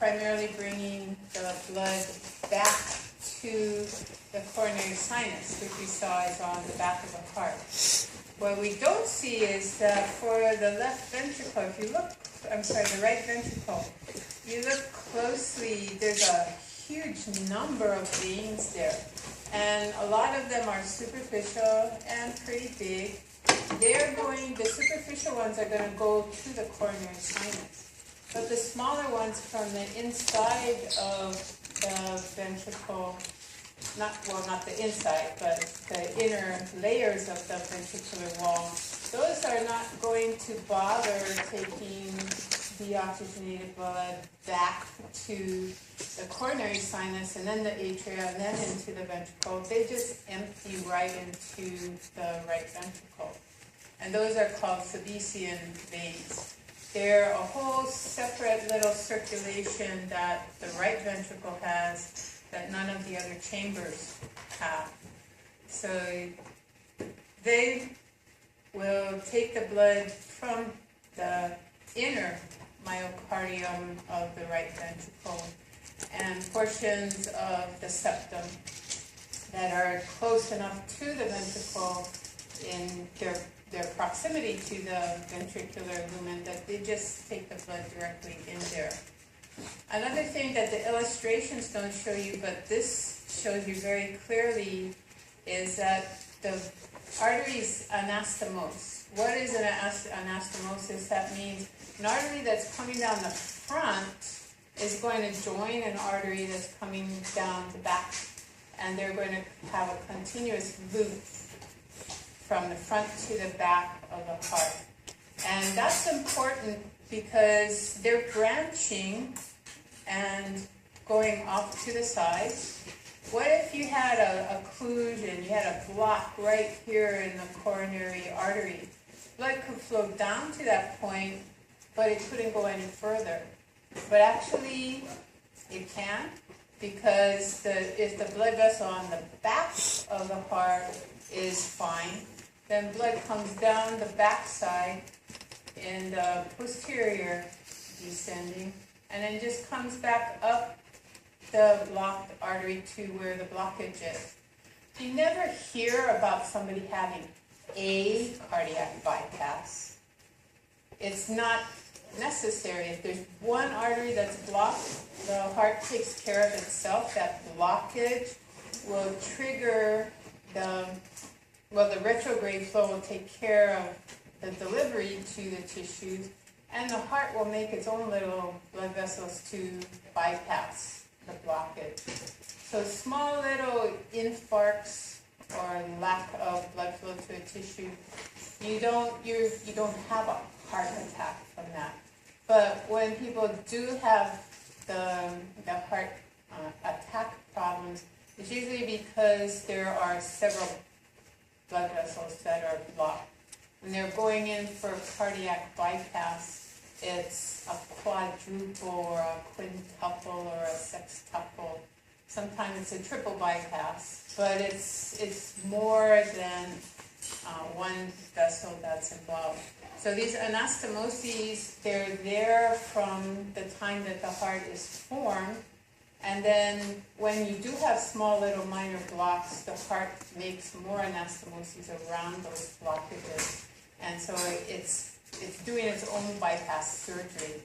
primarily bringing the blood back to the coronary sinus, which we saw is on the back of the heart. What we don't see is that for the left ventricle, if you look, the right ventricle, you look closely, there's a huge number of veins there. And a lot of them are superficial and pretty big. The superficial ones are going to go to the coronary sinus. But the smaller ones from the inside of the ventricle, not the inside, but the inner layers of the ventricular wall, those are not going to bother taking deoxygenated blood back to the coronary sinus and then the atria and then into the ventricle. They just empty right into the right ventricle. And those are called Sebacean veins. They're a whole separate little circulation that the right ventricle has that none of the other chambers have. So they will take the blood from the inner myocardium of the right ventricle and portions of the septum that are close enough to the ventricle in their proximity to the ventricular lumen that they just take the blood directly in there. Another thing that the illustrations don't show you, but this shows you very clearly, is that the arteries anastomose. What is an anastomosis? That means an artery that's coming down the front is going to join an artery that's coming down the back, and they're going to have a continuous loop from the front to the back of the heart. And that's important because they're branching and going off to the sides. What if you had a occlusion, you had a block right here in the coronary artery? Blood could flow down to that point, but it couldn't go any further. But actually, it can, because if the blood vessel on the back of the heart is fine, then blood comes down the back side in the posterior descending, and then just comes back up the blocked artery to where the blockage is. You never hear about somebody having a cardiac bypass. It's not necessary. If there's one artery that's blocked, the heart takes care of itself. That blockage will trigger the retrograde flow will take care of the delivery to the tissues, and the heart will make its own little blood vessels to bypass the blockage. So small little infarcts or lack of blood flow to a tissue, you don't have a heart attack from that. But when people do have the heart attack problems, it's usually because there are several blood vessels that are blocked. When they're going in for a cardiac bypass, it's a quadruple or a quintuple or a sextuple. Sometimes it's a triple bypass, but it's more than one vessel that's involved. So these anastomoses, they're there from the time that the heart is formed, and then when you do have small little minor blocks, the heart makes more anastomoses around those blockages, and so it's doing its own bypass surgery.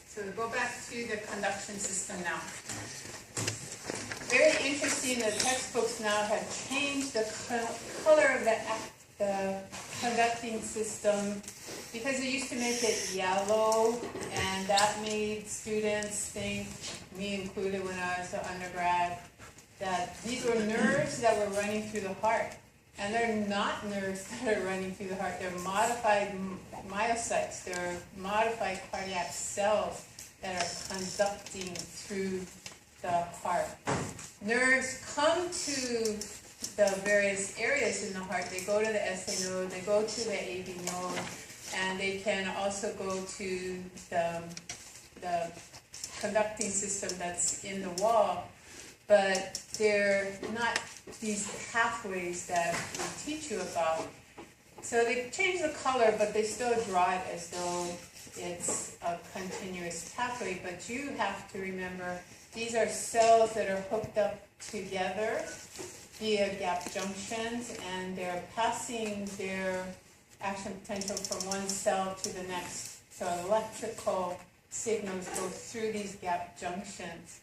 So go back to the conduction system now. Very interesting, the textbooks now have changed the color of the conducting system, because it used to make it yellow, and that made students think, me included when I was an undergrad, that these were nerves that were running through the heart. And they're not nerves that are running through the heart. They're modified myocytes. They're modified cardiac cells that are conducting through the heart. Nerves come to the various areas in the heart. They go to the SA node, they go to the AV node, and they can also go to the conducting system that's in the wall, but they're not these pathways that we teach you about. So they change the color, but they still draw it as though it's a continuous pathway. But you have to remember, these are cells that are hooked up together via gap junctions, and they're passing their action potential from one cell to the next. So electrical signals go through these gap junctions.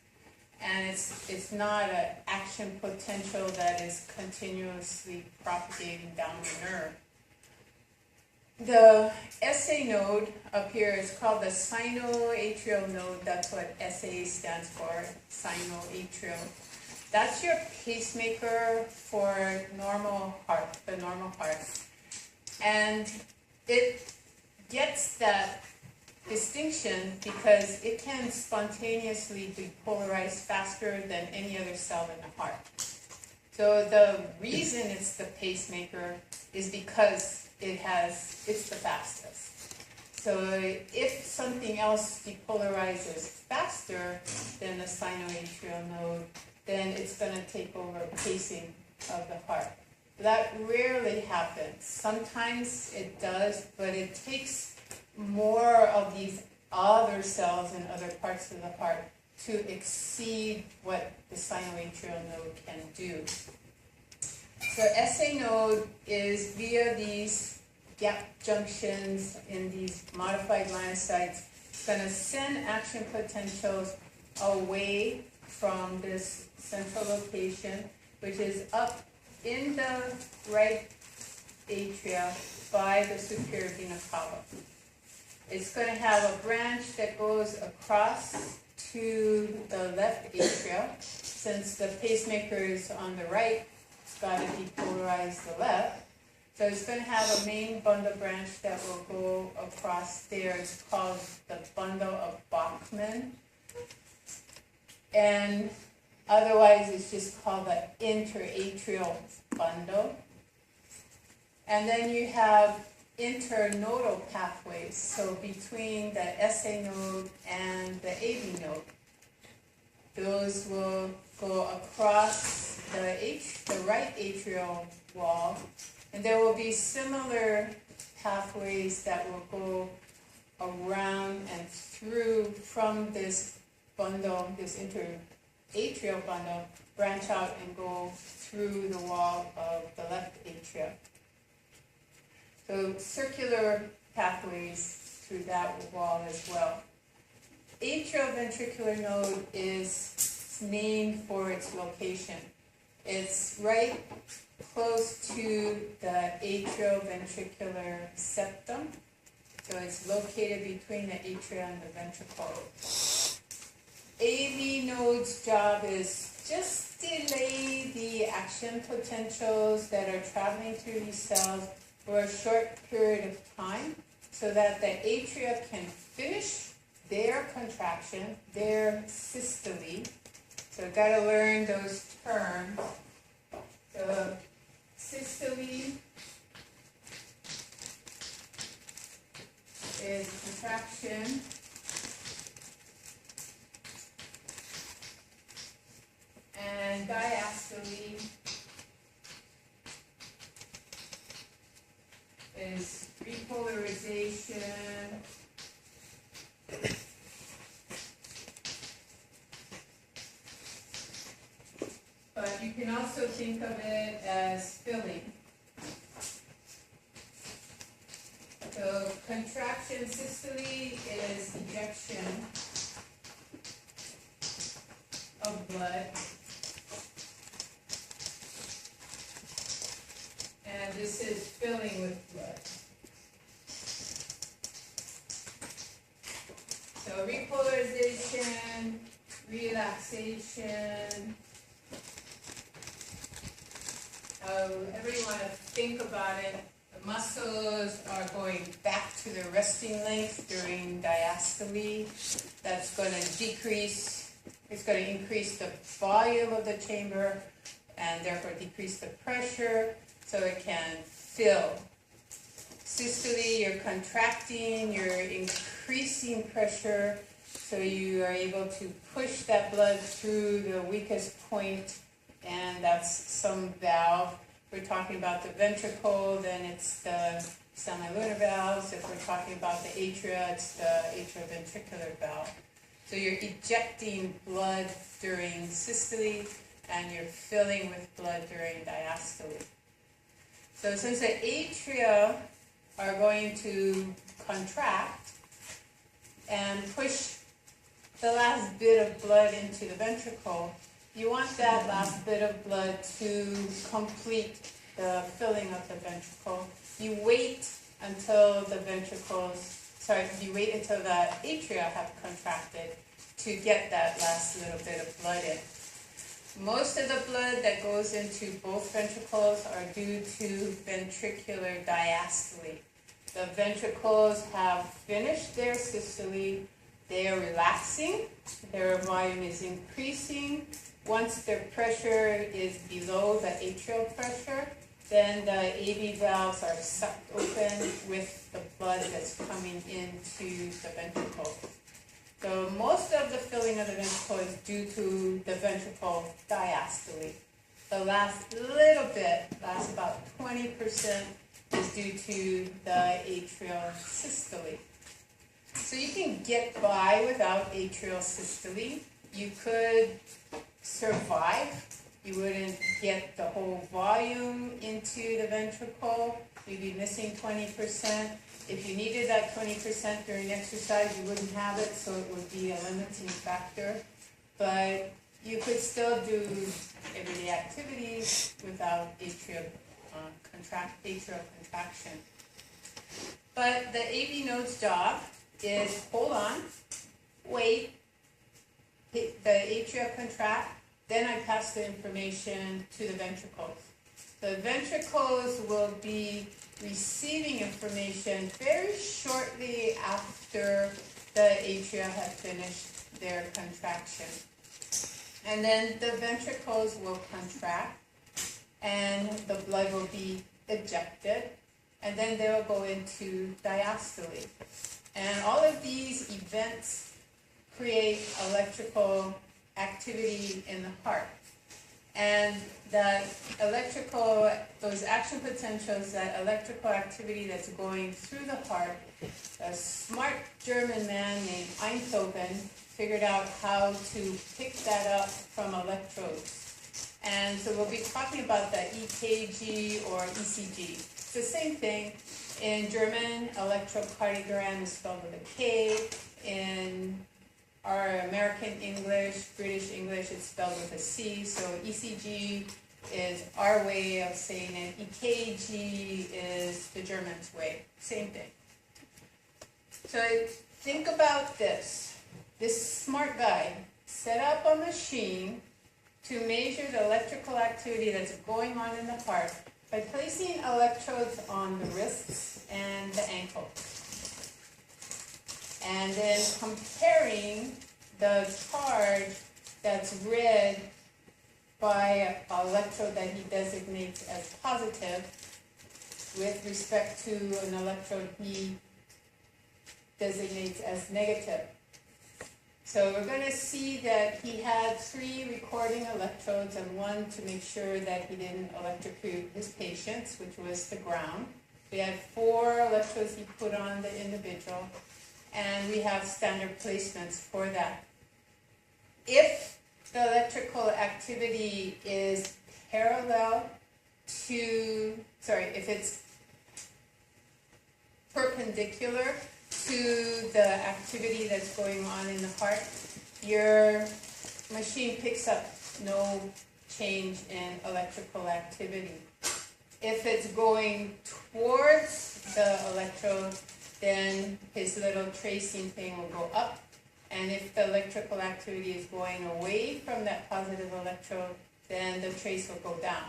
And it's not an action potential that is continuously propagating down the nerve. The SA node up here is called the sinoatrial node. That's what SA stands for, sinoatrial. That's your pacemaker for normal heart, the normal heart. And it gets that distinction because it can spontaneously depolarize faster than any other cell in the heart. So the reason it's the pacemaker is because it's the fastest. So if something else depolarizes faster than the sinoatrial node, then it's going to take over pacing of the heart. That rarely happens. Sometimes it does, but it takes more of these other cells in other parts of the heart to exceed what the sinoatrial node can do. So SA node is via these gap junctions in these modified melanocytes. It's going to send action potentials away from this central location, which is up in the right atria by the superior vena cava. It's going to have a branch that goes across to the left atria. Since the pacemaker is on the right, it's got to depolarize the left. So it's going to have a main bundle branch that will go across there. It's called the bundle of Bachmann. And otherwise, it's just called the interatrial bundle. And then you have internodal pathways, so between the SA node and the AV node. Those will go across the right atrial wall, and there will be similar pathways that will go around and through from this bundle, this interatrial bundle, branch out and go through the wall of the left atria. So circular pathways through that wall as well. Atrioventricular node is named for its location. It's right close to the atrioventricular septum. So it's located between the atria and the ventricle. AV node's job is just delay the action potentials that are traveling through these cells for a short period of time so that the atria can finish their contraction, their systole. So I've got to learn those terms. So systole is contraction. And diastole is repolarization. But you can also think of it as filling. So contraction systole is ejection of blood. And this is filling with blood. So repolarization, relaxation. However you want to think about it, the muscles are going back to their resting length during diastole. That's going to decrease, it's going to increase the volume of the chamber and therefore decrease the pressure so it can fill. systole, you're contracting, you're increasing pressure, so you are able to push that blood through the weakest point, and that's some valve. If we're talking about the ventricle, then it's the semilunar valves. If we're talking about the atria, it's the atrioventricular valve. So you're ejecting blood during systole, and you're filling with blood during diastole. So since the atria are going to contract and push the last bit of blood into the ventricle, you want that last bit of blood to complete the filling of the ventricle. You wait until the atria have contracted to get that last little bit of blood in. Most of the blood that goes into both ventricles are due to ventricular diastole. The ventricles have finished their systole, they are relaxing, their volume is increasing. Once their pressure is below the atrial pressure, then the AV valves are sucked open with the blood that's coming into the ventricle. So most of the filling of the ventricle is due to the ventricle diastole. The last little bit, last about 20%, is due to the atrial systole. So you can get by without atrial systole. You could survive. You wouldn't get the whole volume into the ventricle. You'd be missing 20%. If you needed that 20% during exercise, you wouldn't have it, so it would be a limiting factor. But you could still do everyday activities without atrial contraction. But the AV node's job is hold on, wait, the atria contract, then I pass the information to the ventricles. The ventricles will be receiving information very shortly after the atria have finished their contraction. And then the ventricles will contract, and the blood will be ejected, and then they will go into diastole. And all of these events create electrical activity in the heart. And those action potentials, that electrical activity that's going through the heart, a smart German man named Einthoven figured out how to pick that up from electrodes. And so we'll be talking about the EKG or ECG. It's the same thing. In German, electrocardiogram is spelled with a K. In our American English, British English, it's spelled with a C. So ECG is our way of saying it. EKG is the German's way. Same thing. So think about this. This smart guy set up a machine to measure the electrical activity that's going on in the heart by placing electrodes on the wrists and the ankles, and then comparing the charge that's read by an electrode that he designates as positive with respect to an electrode he designates as negative. So we're going to see that he had 3 recording electrodes and one to make sure that he didn't electrocute his patients, which was the ground. We had 4 electrodes he put on the individual, and we have standard placements for that. If the electrical activity is if it's perpendicular to the activity that's going on in the heart, your machine picks up no change in electrical activity. If it's going towards the electrode, then his little tracing thing will go up. And if the electrical activity is going away from that positive electrode, then the trace will go down.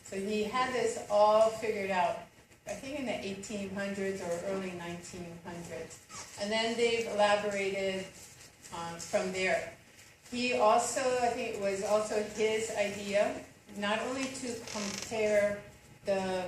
So he had this all figured out, I think in the 1800s or early 1900s. And then they've elaborated from there. He also, I think it was also his idea, not only to compare the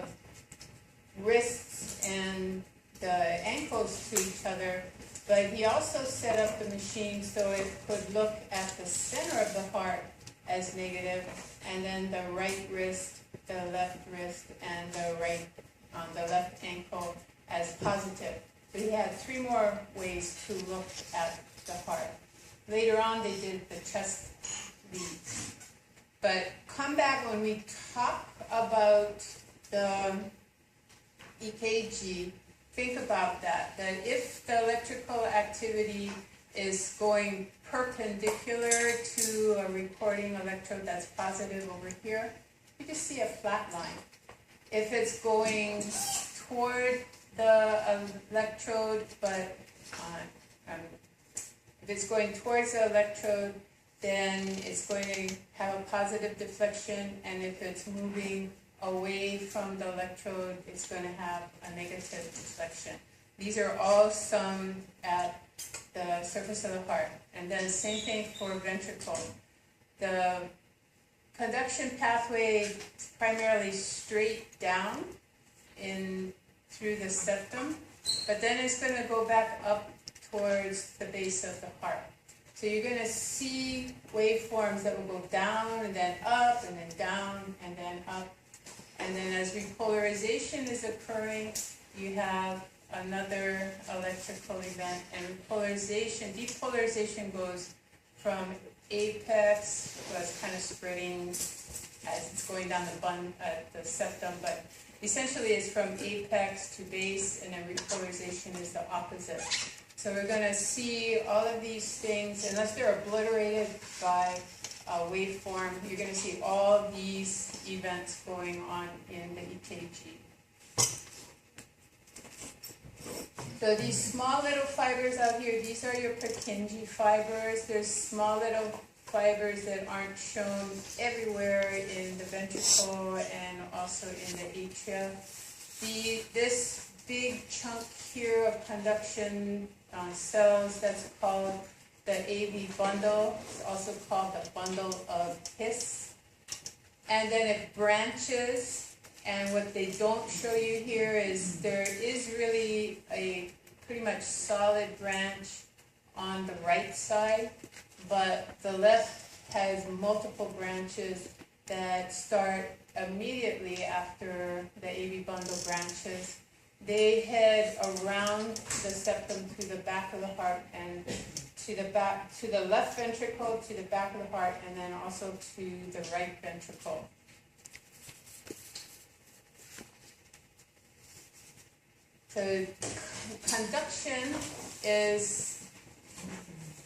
wrists and the ankles to each other, but he also set up the machine so it could look at the center of the heart as negative, and then the right wrist, the left wrist, and the left ankle as positive. So he had 3 more ways to look at the heart. Later on, they did the chest leads. But come back when we talk about the EKG, think about that if the electrical activity is going perpendicular to a recording electrode that's positive over here, you just see a flat line. If it's going toward the electrode, but if it's going towards the electrode, then it's going to have a positive deflection, and if it's moving away from the electrode, it's going to have a negative deflection. These are all summed at the surface of the heart. And then same thing for ventricle. The conduction pathway is primarily straight down through the septum, but then it's going to go back up towards the base of the heart. So you're going to see waveforms that will go down and then up and then down and then up. And then as repolarization is occurring, you have another electrical event. And depolarization goes from apex, well, it's kind of spreading as it's going down the septum, but essentially it's from apex to base, and then repolarization is the opposite. So we're going to see all of these things, unless they're obliterated by a waveform, you're going to see all these events going on in the EKG. So these small little fibers out here, these are your Purkinje fibers. There's small little fibers that aren't shown everywhere in the ventricle and also in the atria. This big chunk here of conduction cells, that's called the AV bundle. It's also called the bundle of His. And then it branches, and what they don't show you here is there is really a pretty much solid branch on the right side, but the left has multiple branches that start immediately after the AV bundle branches. They head around the septum to the back of the heart and to the left ventricle, to the back of the heart, and then also to the right ventricle. So conduction is,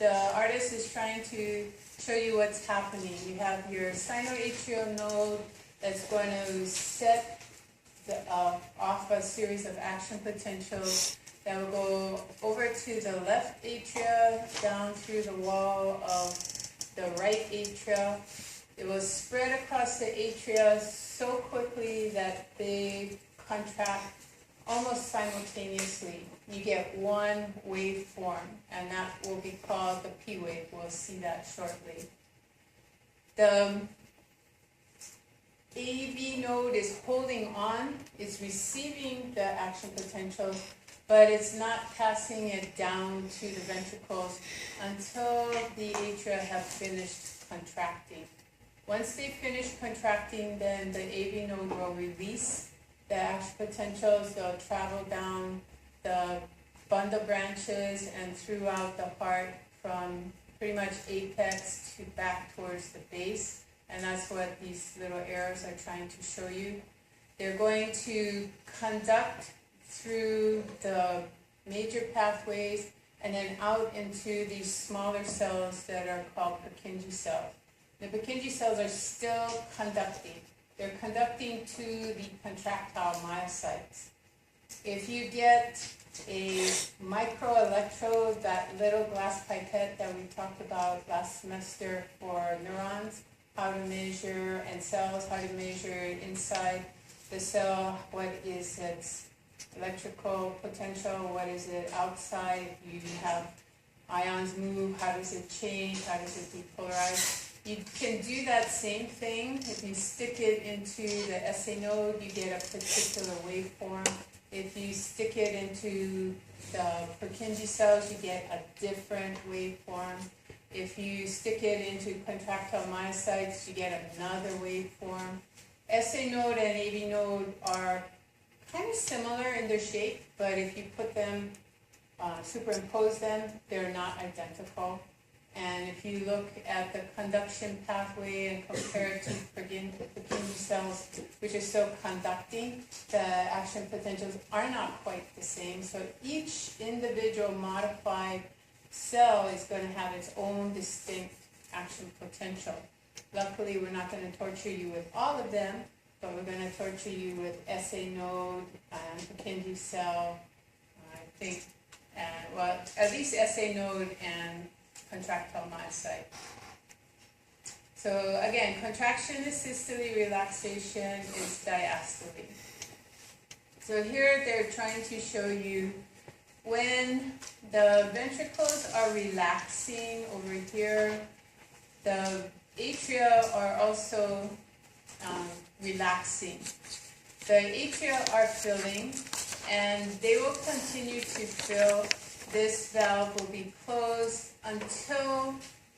the artist is trying to show you what's happening. You have your sinoatrial node that's going to set off a series of action potentials that will go over to the left atria, down through the wall of the right atria. It will spread across the atria so quickly that they contract almost simultaneously. You get one waveform, and that will be called the P wave. We'll see that shortly. The AV node is holding on, it's receiving the action potentials, but it's not passing it down to the ventricles until the atria have finished contracting. Once they finish contracting, then the AV node will release the action potentials. They'll travel down the bundle branches and throughout the heart from pretty much apex to back towards the base. And that's what these little arrows are trying to show you. They're going to conduct through the major pathways and then out into these smaller cells that are called Purkinje cells. The Purkinje cells are still conducting. They're conducting to the contractile myocytes. If you get a microelectrode, that little glass pipette that we talked about last semester for neurons, how to measure, and cells, how to measure inside the cell, what is its electrical potential, what is it outside, you have ions move, how does it change, how does it depolarize. You can do that same thing. If you stick it into the SA node, you get a particular waveform. If you stick it into the Purkinje cells, you get a different waveform. If you stick it into contractile myocytes, you get another waveform. SA node and AV node are kind of similar in their shape, but if you put them, superimpose them, they're not identical. And if you look at the conduction pathway and compare it to Purkinje cells, which are still conducting, the action potentials are not quite the same. So each individual modified cell is going to have its own distinct action potential. Luckily, we're not going to torture you with all of them, but we're going to torture you with SA node and Purkinje cell, I think, well, at least SA node and contractile myocyte. So again, contraction is systole, relaxation is diastole. So here they're trying to show you when the ventricles are relaxing over here, the atria are also relaxing. The atria are filling, and they will continue to fill. This valve will be closed until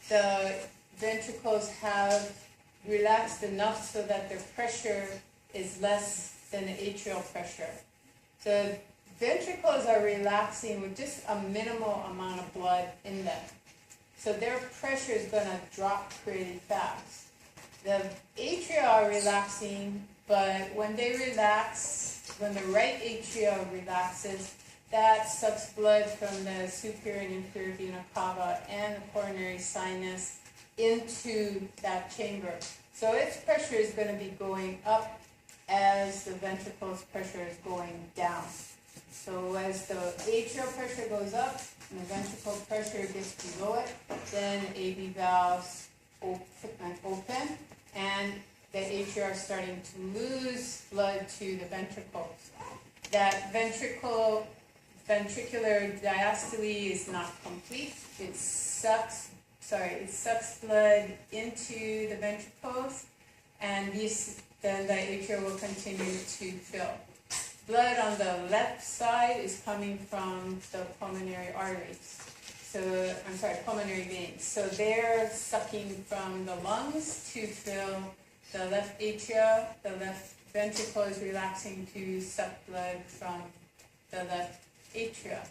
the ventricles have relaxed enough so that the pressure is less than the atrial pressure. So ventricles are relaxing with just a minimal amount of blood in them. So their pressure is going to drop pretty fast. The atria are relaxing, but when they relax, when the right atria relaxes, that sucks blood from the superior and inferior vena cava and the coronary sinus into that chamber. So its pressure is going to be going up as the ventricle's pressure is going down. So as the atrial pressure goes up and the ventricle pressure gets below it, then AV valves open and the atria are starting to lose blood to the ventricles. That ventricular diastole is not complete. It sucks blood into the ventricles, and then the atria will continue to fill. Blood on the left side is coming from the pulmonary arteries. Pulmonary veins. So they're sucking from the lungs to fill the left atria. The left ventricle is relaxing to suck blood from the left atria.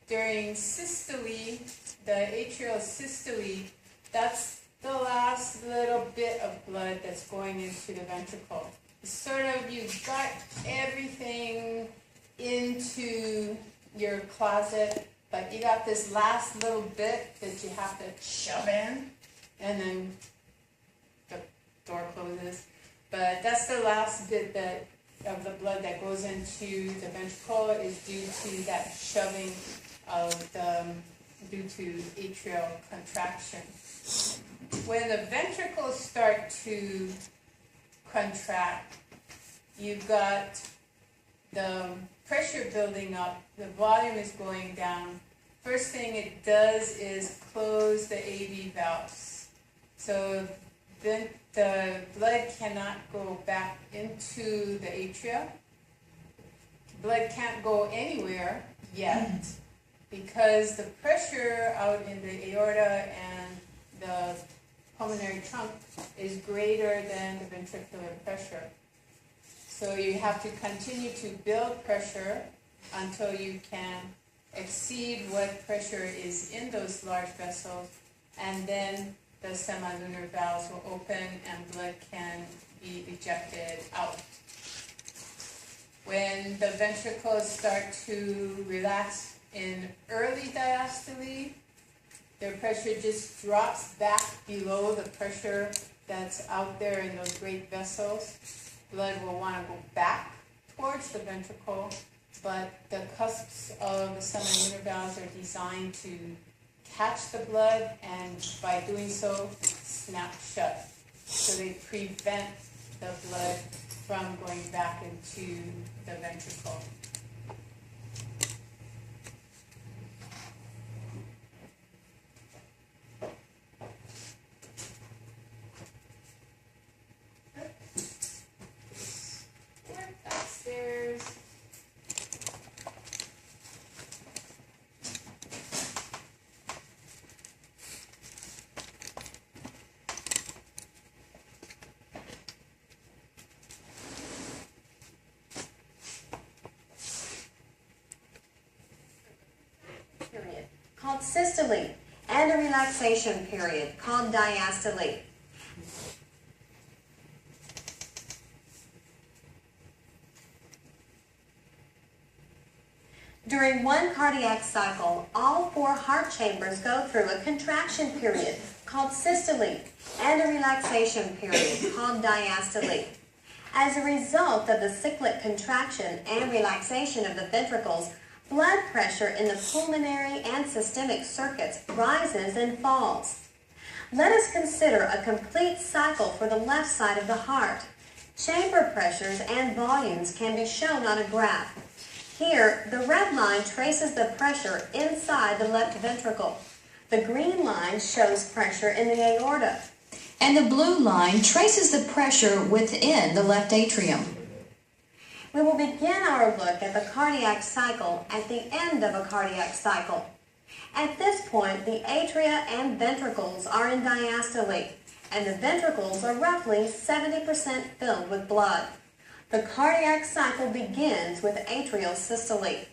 During systole, the atrial systole, that's the last little bit of blood that's going into the ventricle. It's sort of, you got everything into your closet, but you got this last little bit that you have to shove in, and then the door closes. But that's the last bit of the blood that goes into the ventricle is due to that shoving due to atrial contraction. When the ventricles start to contract, you've got the pressure building up, the volume is going down. First thing it does is close the AV valves. So then the blood cannot go back into the atria. Blood can't go anywhere yet because the pressure out in the aorta and the pulmonary trunk is greater than the ventricular pressure. So you have to continue to build pressure until you can exceed what pressure is in those large vessels, and then the semilunar valves will open and blood can be ejected out. When the ventricles start to relax in early diastole, their pressure just drops back below the pressure that's out there in those great vessels. Blood will want to go back towards the ventricle, but the cusps of the semilunar valves are designed to catch the blood and by doing so snap shut. So they prevent the blood from going back into the ventricle. called systole, and a relaxation period called diastole. During one cardiac cycle, all 4 heart chambers go through a contraction period called systole and a relaxation period called diastole. As a result of the cyclic contraction and relaxation of the ventricles, blood pressure in the pulmonary and systemic circuits rises and falls. Let us consider a complete cycle for the left side of the heart. Chamber pressures and volumes can be shown on a graph. Here, the red line traces the pressure inside the left ventricle. The green line shows pressure in the aorta. And the blue line traces the pressure within the left atrium. We will begin our look at the cardiac cycle at the end of a cardiac cycle. At this point, the atria and ventricles are in diastole, and the ventricles are roughly 70% filled with blood. The cardiac cycle begins with atrial systole.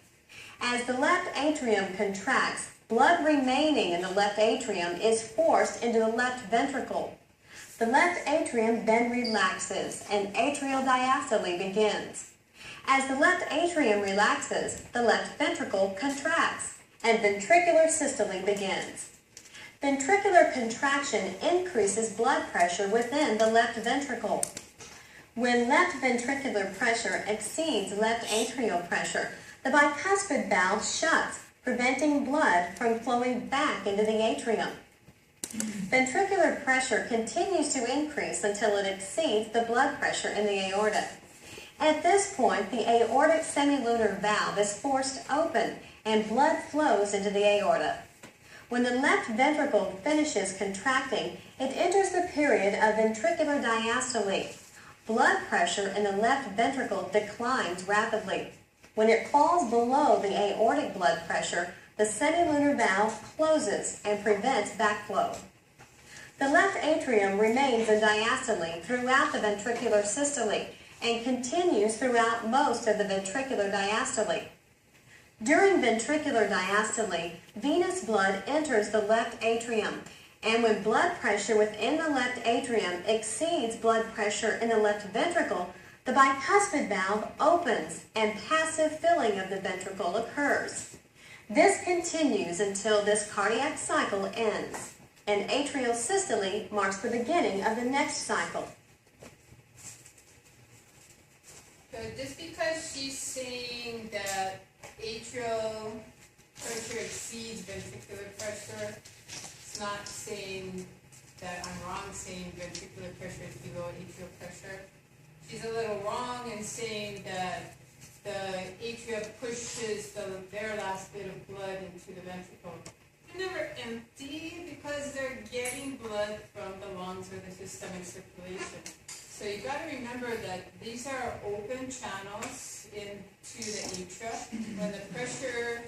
As the left atrium contracts, blood remaining in the left atrium is forced into the left ventricle. The left atrium then relaxes, and atrial diastole begins. As the left atrium relaxes, the left ventricle contracts, and ventricular systole begins. Ventricular contraction increases blood pressure within the left ventricle. When left ventricular pressure exceeds left atrial pressure, the bicuspid valve shuts, preventing blood from flowing back into the atrium. Ventricular pressure continues to increase until it exceeds the blood pressure in the aorta. At this point, the aortic semilunar valve is forced open and blood flows into the aorta. When the left ventricle finishes contracting, it enters the period of ventricular diastole. Blood pressure in the left ventricle declines rapidly. When it falls below the aortic blood pressure, the semilunar valve closes and prevents backflow. The left atrium remains in diastole throughout the ventricular systole and continues throughout most of the ventricular diastole. During ventricular diastole, venous blood enters the left atrium, and when blood pressure within the left atrium exceeds blood pressure in the left ventricle, the bicuspid valve opens and passive filling of the ventricle occurs. This continues until this cardiac cycle ends, and atrial systole marks the beginning of the next cycle. So just because she's saying that atrial pressure exceeds ventricular pressure, it's not saying that I'm wrong saying ventricular pressure is below atrial pressure. She's a little wrong in saying that the atria pushes the very last bit of blood into the ventricle. They're never empty because they're getting blood from the lungs or the systemic circulation. So you got to remember that these are open channels into the atria. When the pressure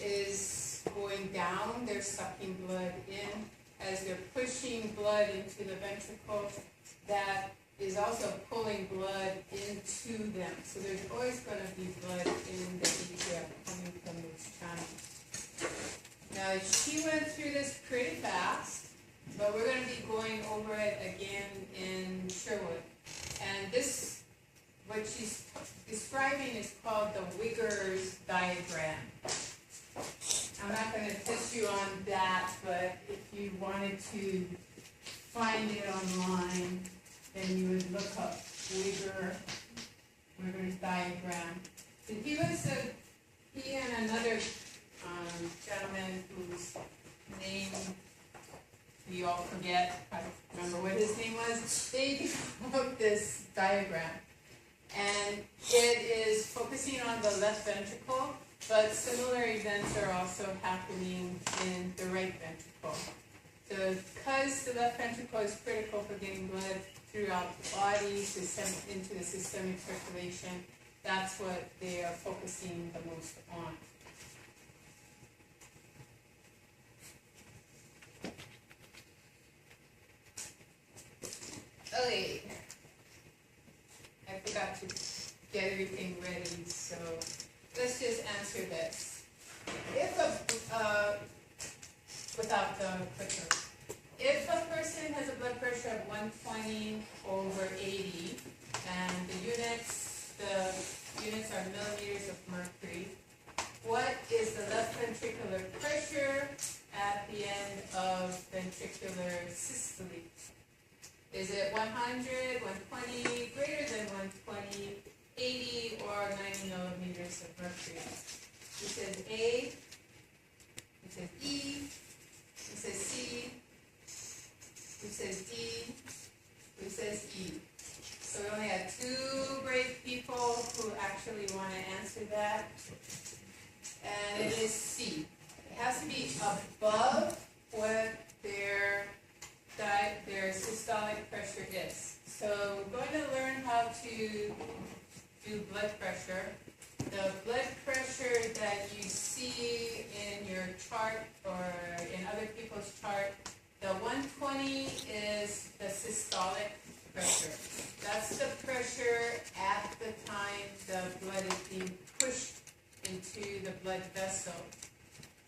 is going down, they're sucking blood in. As they're pushing blood into the ventricle, that is also pulling blood into them. So there's always going to be blood in the atria coming from those channels. Now, she went through this pretty fast, but we're going to be going over it again in Sherwood. And this, what she's describing is called the Wigger's diagram. I'm not going to test you on that, but if you wanted to find it online, then you would look up Wigger's diagram. So he and another gentleman whose name we all forget, I don't remember what his name was, they developed this diagram. And it is focusing on the left ventricle, but similar events are also happening in the right ventricle. So because the left ventricle is critical for getting blood throughout the body into the systemic circulation, that's what they are focusing the most on. Okay, I forgot to get everything ready, so let's just answer this. If a systolic pressure. If a person has a blood pressure of 120/80, and the units are millimeters of mercury, what is the left ventricular pressure at the end of ventricular systole? Is it 100, 120, greater than 120, 80, or 90 millimeters of mercury? It says A, it says E, it says C, it says D, it says E. So we only had 2 brave people who actually want to answer that. And it is C. It has to be above what their systolic pressure is. So we're going to learn how to do blood pressure. The blood pressure that you see in your chart or in other people's chart, the 120 is the systolic pressure. That's the pressure at the time the blood is being pushed into the blood vessel.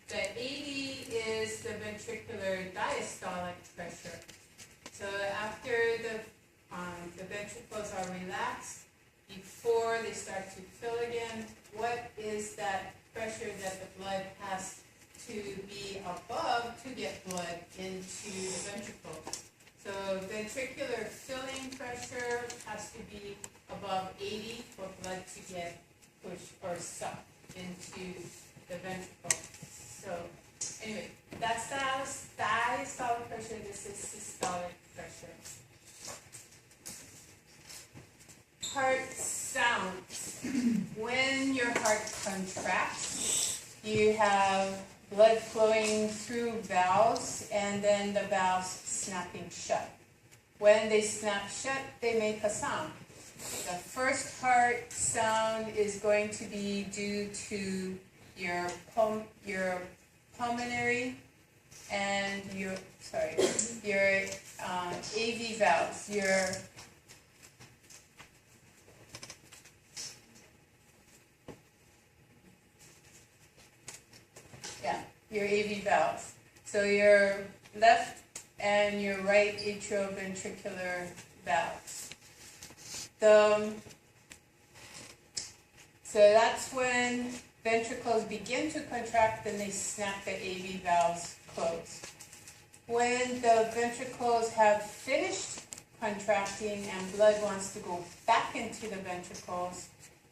The 80 is the ventricular diastolic pressure. So after the ventricles are relaxed, before they start to fill again, what is that pressure that the blood has to be above to get blood into the ventricle? So ventricular filling pressure has to be above 80 for blood to get pushed or sucked into the ventricle. So anyway, that's diastolic pressure. This is systolic pressure. Heart sounds. When your heart contracts, you have blood flowing through valves, and then the valves snapping shut. When they snap shut, they make a sound. The first heart sound is going to be due to your pulmonary and your AV valves, your AV valves. So your left and your right atrioventricular valves. So that's when ventricles begin to contract, then they snap the AV valves closed. When the ventricles have finished contracting and blood wants to go back into the ventricles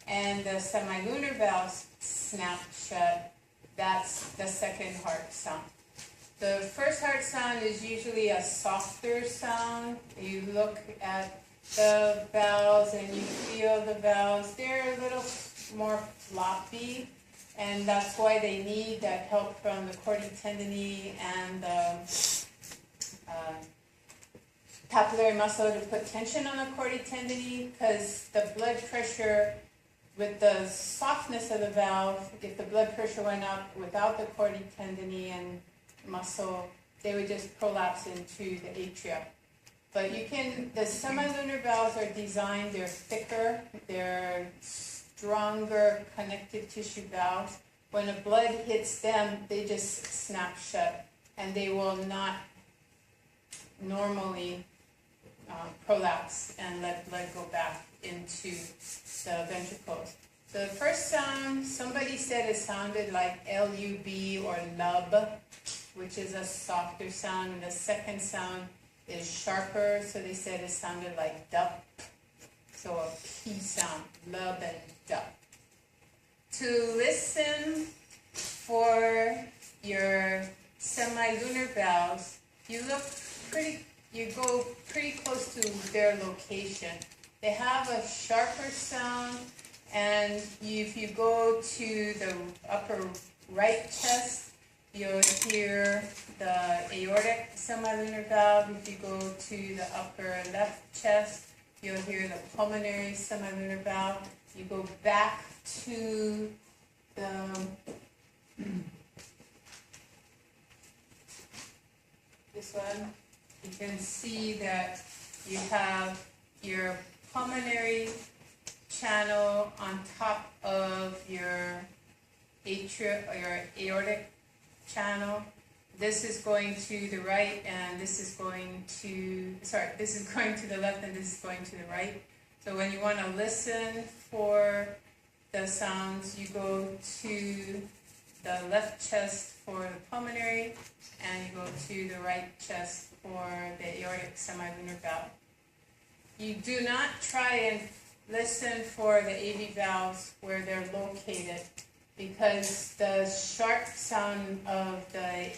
and the semilunar valves snap shut, that's the second heart sound. The first heart sound is usually a softer sound. You look at the valves and you feel the valves. They're a little more floppy, and that's why they need that help from the chordae tendineae and the papillary muscle to put tension on the chordae tendineae, because the blood pressure with the softness of the valve, if the blood pressure went up without the chordae tendineae and muscle, they would just prolapse into the atria. But the semilunar valves are designed, they're thicker, they're stronger connective tissue valves. When the blood hits them, they just snap shut, and they will not normally prolapse and let blood go back into the ventricles. So the first sound, somebody said it sounded like L-U-B or lub, which is a softer sound, and the second sound is sharper, so they said it sounded like dup. So a P sound, lub and dup. To listen for your semilunar valves, you go pretty close to their location. They have a sharper sound, and if you go to the upper right chest, you'll hear the aortic semilunar valve. If you go to the upper left chest, you'll hear the pulmonary semilunar valve. You go back to this one, you can see that you have your pulmonary channel on top of your aortic channel. this is going to the right, and this is going to, sorry, this is going to the left, and this is going to the right. So when you want to listen for the sounds, you go to the left chest for the pulmonary, and you go to the right chest for the aortic semilunar valve. You do not try and listen for the AV valves where they're located, because the sharp sound of the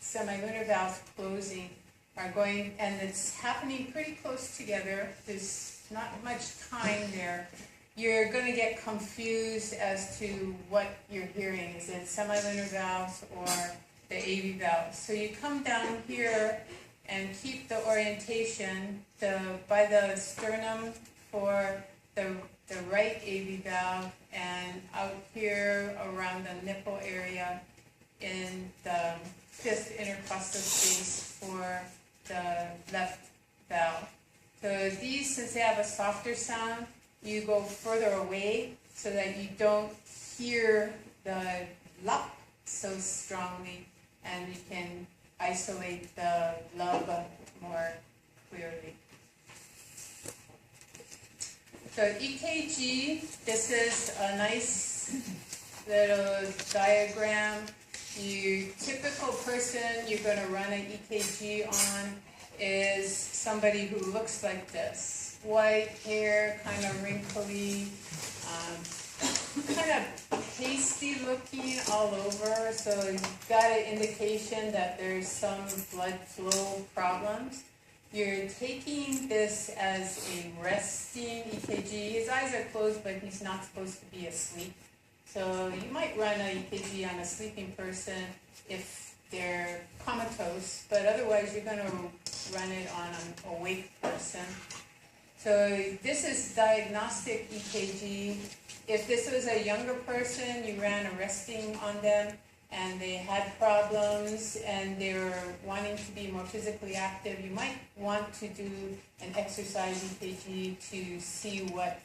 semilunar valves closing are going, and it's happening pretty close together. There's not much time there. You're going to get confused as to what you're hearing. Is it semilunar valves or the AV valves? So you come down here and keep the orientation by the sternum for the right AV valve, and out here around the nipple area in the fifth intercostal space for the left valve. So these, since they have a softer sound, you go further away so that you don't hear the lop so strongly, and you can isolate the lub more clearly. So EKG, this is a nice little diagram. Your typical person you're going to run an EKG on is somebody who looks like this. White hair, kind of wrinkly, kind of pasty looking all over. So you've got an indication that there's some blood flow problems. You're taking this as a resting EKG. His eyes are closed, but he's not supposed to be asleep. So you might run an EKG on a sleeping person if they're comatose, but otherwise you're going to run it on an awake person. So this is diagnostic EKG. If this was a younger person, you ran a resting on them, and they had problems and they were wanting to be more physically active, you might want to do an exercise EKG to see what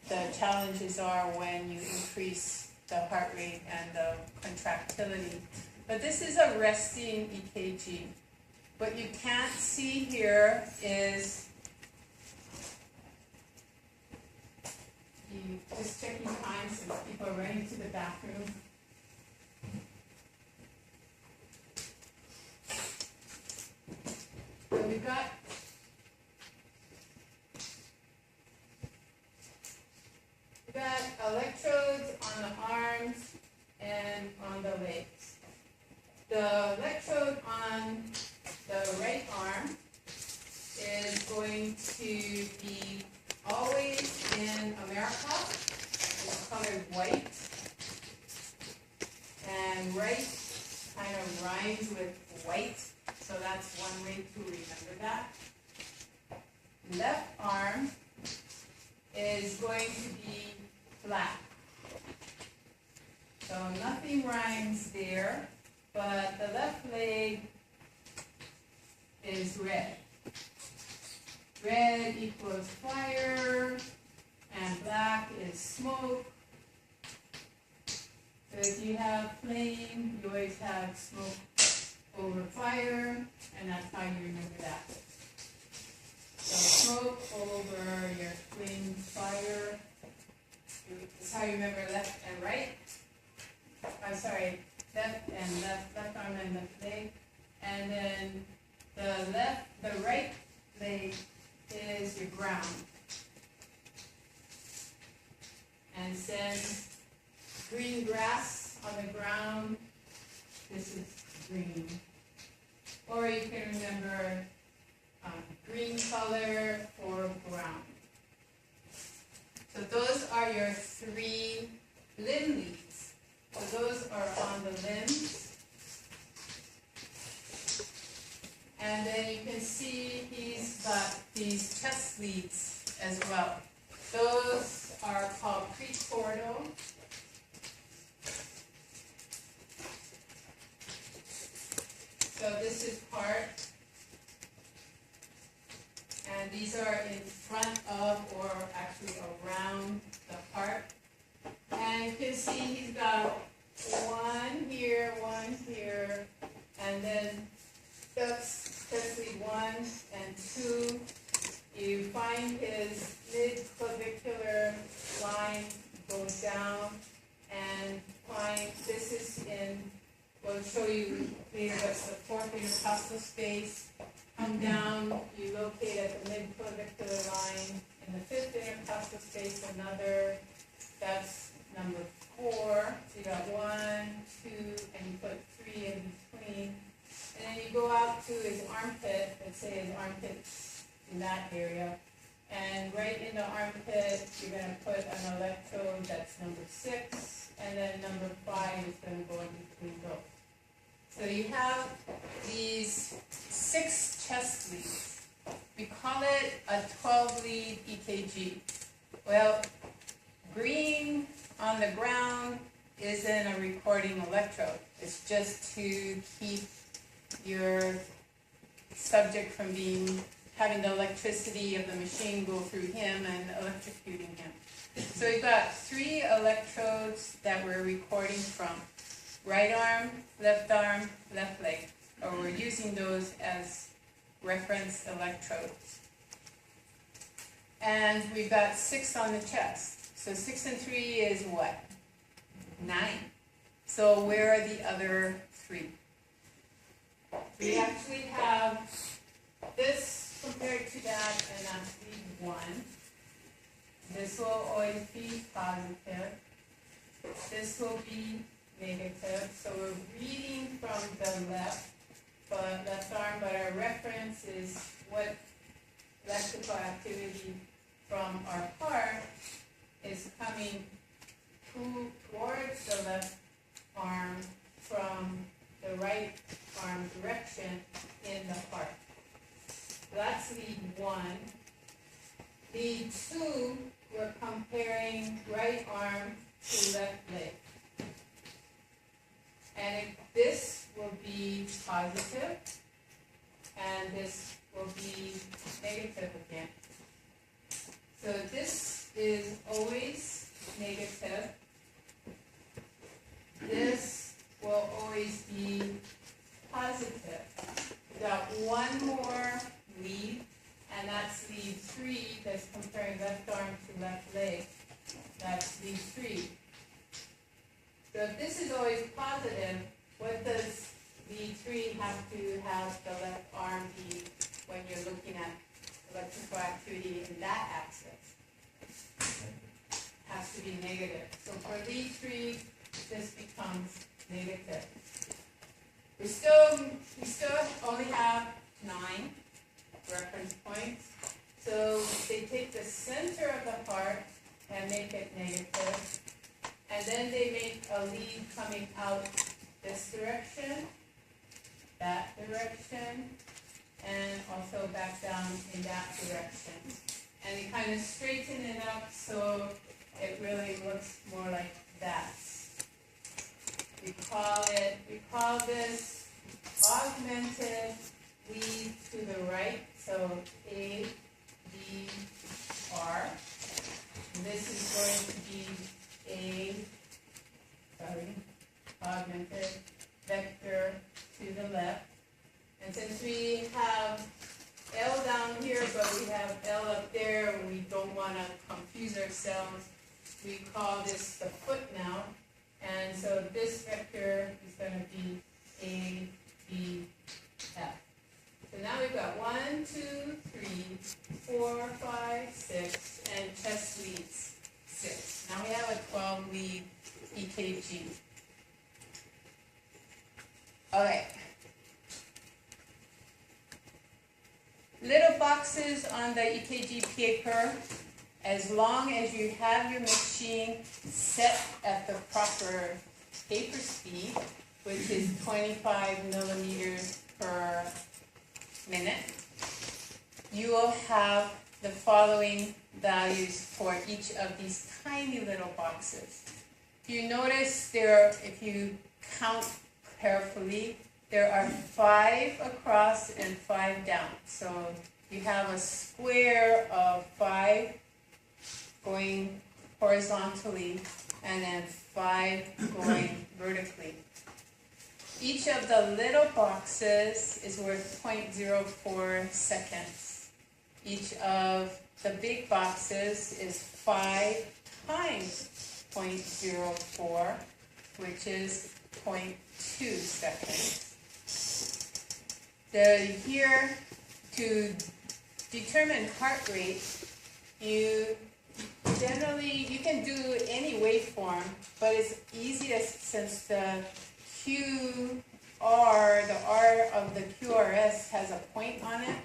the challenges are when you increase the heart rate and the contractility. But this is a resting EKG. What you can't see here is, you just checking time since people are running to the bathroom. So we've got electrodes on the arms and on the legs. The electrode on the right arm is going to be always in America. It's colored white. And right kind of rhymes with white. So that's one way to remember that. Left arm is going to be black. So nothing rhymes there, but the left leg is red. Red equals fire, and black is smoke. So if you have flame, you always have smoke over fire, and that's how you remember that. So smoke over your flame fire. That's how you remember left and right. I'm sorry, left and left arm and left leg. And then the right leg is your ground. And it says green grass on the ground. This is green. Or you can remember green color for ground. So those are your three limb leads. So those are on the limbs. And then you can see he's got these chest leads as well. Those are called prechordal. So this is part, and these are in front of, or actually around the heart. And you can see he's got one here, and then 2, you find his mid-clavicular line, go down, and find, this is in, we'll show you later, that's the fourth intercostal space. Come down, you locate at the mid-clavicular line. In the fifth intercostal space, another, that's number 4. So you got 1, 2, and you put 3 in between. And then you go out to his armpit, let's say his armpit's in that area. And right in the armpit, you're going to put an electrode that's number 6, and then number 5 is going to go in between both. So you have these 6 chest leads. We call it a 12-lead EKG. Well, green on the ground isn't a recording electrode. It's just to keep your subject from having the electricity of the machine go through him and electrocuting him. So we've got 3 electrodes that we're recording from. Right arm, left leg. Or we're using those as reference electrodes. And we've got 6 on the chest. So 6 and 3 is what? 9. So where are the other 3? We actually have this compared to that, and that's lead 1. This will always be positive. This will be negative. So we're reading from the left arm, but our reference is what electrical activity from our heart is coming towards the left arm from the right arm direction in the heart. That's lead 1. Lead 2, we're comparing right arm to left leg. And this will be positive, and this will be negative again. So this is always negative. This will always be positive. We've got one more lead, and that's lead 3, that's comparing left arm to left leg. That's lead 3. So if this is always positive, what does lead 3 have to have the left arm be when you're looking at electrical activity in that axis? Has to be negative. So for lead 3, this becomes negative. We still only have 9 reference points. So they take the center of the heart and make it negative. And then they make a lead coming out this direction, that direction, and also back down in that direction. And they kind of straighten it up so it really looks more like that. We call this augmented lead to the right, so A, B, R. And this is going to be augmented vector to the left. And since we have L down here, but we have L up there, and we don't want to confuse ourselves, we call this the foot mount. And so this vector is going to be A, B, F. So now we've got 1, 2, 3, 4, 5, 6, and chest leads 6. Now we have a 12-lead EKG. Okay. Little boxes on the EKG paper, as long as you have your machine set at the proper paper speed, which is 25 millimeters per minute, you will have the following values for each of these tiny little boxes. If you notice if you count carefully, there are 5 across and 5 down. So you have a square of 5 going horizontally and then 5 going vertically. Each of the little boxes is worth 0.04 seconds. Each of the big boxes is 5 times 0.04, which is 0.2 seconds. Here, to determine heart rate, you can do any waveform, but it's easiest since the QR, the R of the QRS has a point on it.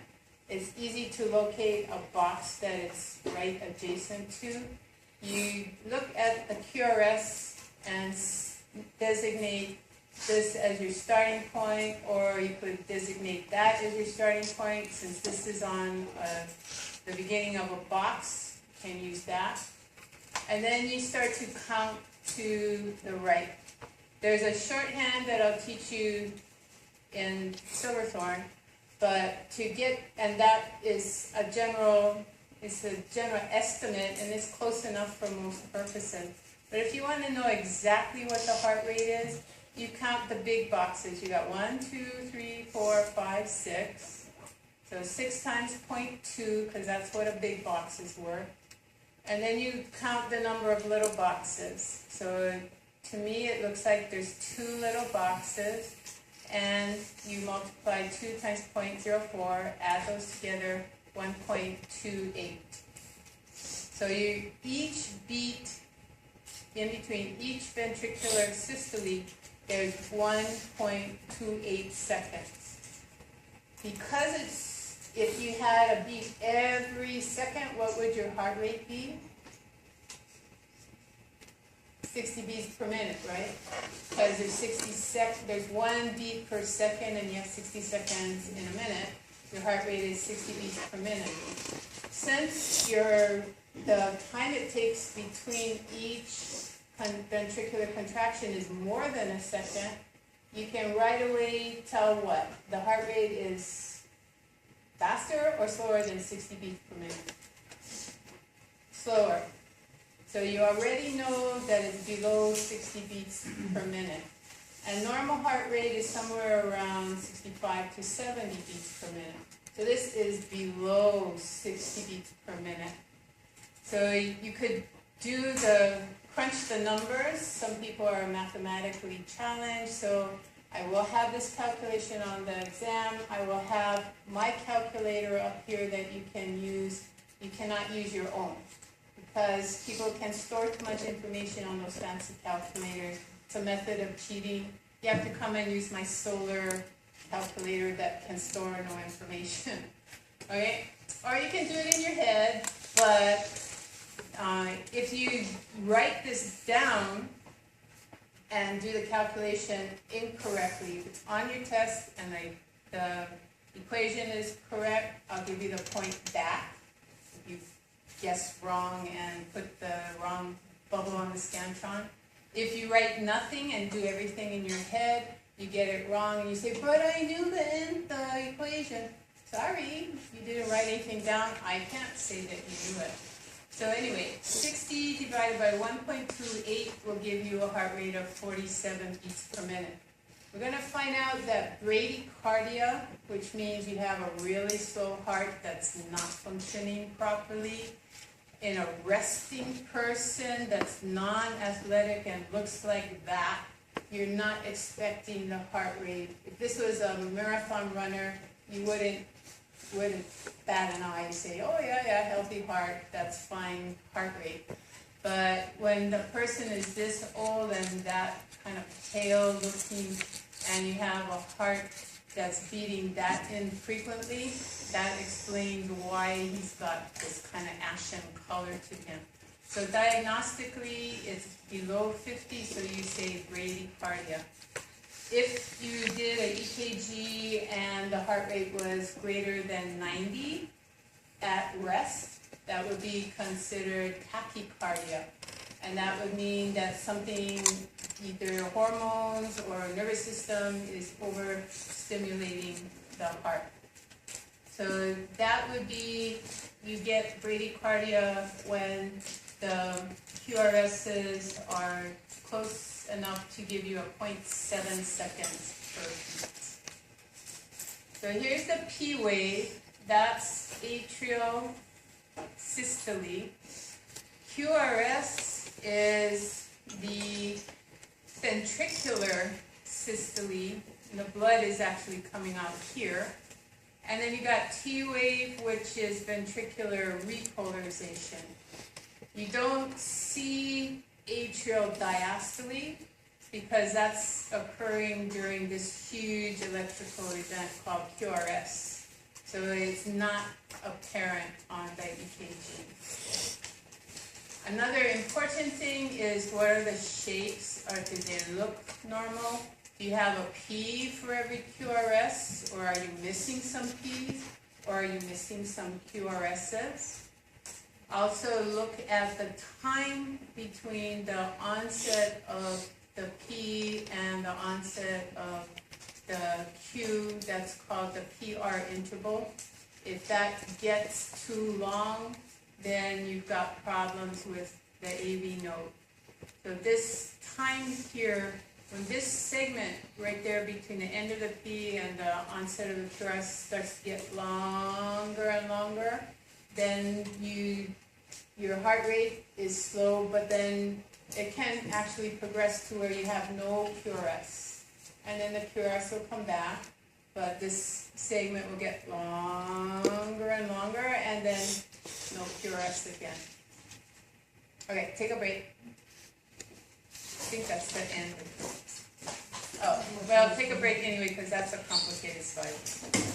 It's easy to locate a box that it's right adjacent to. You look at the QRS and designate this as your starting point, or you could designate that as your starting point. Since this is on the beginning of a box, you can use that. And then you start to count to the right. There's a shorthand that I'll teach you in Silverthorne, but and that is a general estimate, and it's close enough for most purposes. But if you want to know exactly what the heart rate is, you count the big boxes. You got 1, 2, 3, 4, 5, 6. So 6 times 0.2, because that's what a big box is worth. And then you count the number of little boxes. So to me, it looks like there's 2 little boxes, and you multiply 2 times 0.04, add those together, 1.28. So each beat in between each ventricular systole, there's 1.28 seconds. Because if you had a beat every second, what would your heart rate be? 60 beats per minute, right? Because there's 1 beat per second, and you have 60 seconds in a minute. Your heart rate is 60 beats per minute. Since the time it takes between each ventricular contraction is more than a second, you can right away tell what? The heart rate is faster or slower than 60 beats per minute? Slower. So you already know that it's below 60 beats per minute. And normal heart rate is somewhere around 65 to 70 beats per minute. So this is below 60 beats per minute. So you could crunch the numbers. Some people are mathematically challenged, so I will have this calculation on the exam. I will have my calculator up here that you can use. You cannot use your own, because people can store too much information on those fancy calculators. It's a method of cheating. You have to come and use my solar calculator that can store no information. Okay? Or you can do it in your head, but if you write this down and do the calculation incorrectly, if it's on your test and the equation is correct, I'll give you the point back. If you guessed wrong and put the wrong bubble on the Scantron. If you write nothing and do everything in your head, you get it wrong and you say, but I knew the equation. Sorry, you didn't write anything down. I can't say that you knew it. So anyway, 60 divided by 1.28 will give you a heart rate of 47 beats per minute. We're going to find out that bradycardia, which means you have a really slow heart that's not functioning properly, in a resting person that's non-athletic and looks like that, you're not expecting the heart rate. If this was a marathon runner, you wouldn't bat an eye and say, oh yeah, healthy heart, that's fine heart rate. But when the person is this old and that kind of pale looking, and you have a heart that's beating that infrequently, that explains why he's got this kind of ashen color to him. So diagnostically, it's below 50, so you say bradycardia. If you did an EKG and the heart rate was greater than 90 at rest, that would be considered tachycardia. And that would mean that something, either hormones or nervous system, is overstimulating the heart. So that would be, you get bradycardia when the QRSs are close enough to give you a 0.7 seconds. per beat. So here's the P wave, that's atrial systole. QRS is the ventricular systole, and the blood is actually coming out here. And then you got T wave, which is ventricular repolarization. You don't see atrial diastole because that's occurring during this huge electrical event called QRS. So it's not apparent on the EKG. Another important thing is what are the shapes, or do they look normal? Do you have a P for every QRS, or are you missing some P's, or are you missing some QRSs? Also look at the time between the onset of the P and the onset of the Q, that's called the PR interval. If that gets too long, then you've got problems with the AV node. So this time here, when this segment right there between the end of the P and the onset of the QRS starts to get longer and longer, then your heart rate is slow, but then it can actually progress to where you have no QRS. And then the QRS will come back, but this segment will get longer and longer, and then no QRS again. Okay, take a break. I think that's the end. Oh, well, take a break anyway, because that's a complicated slide.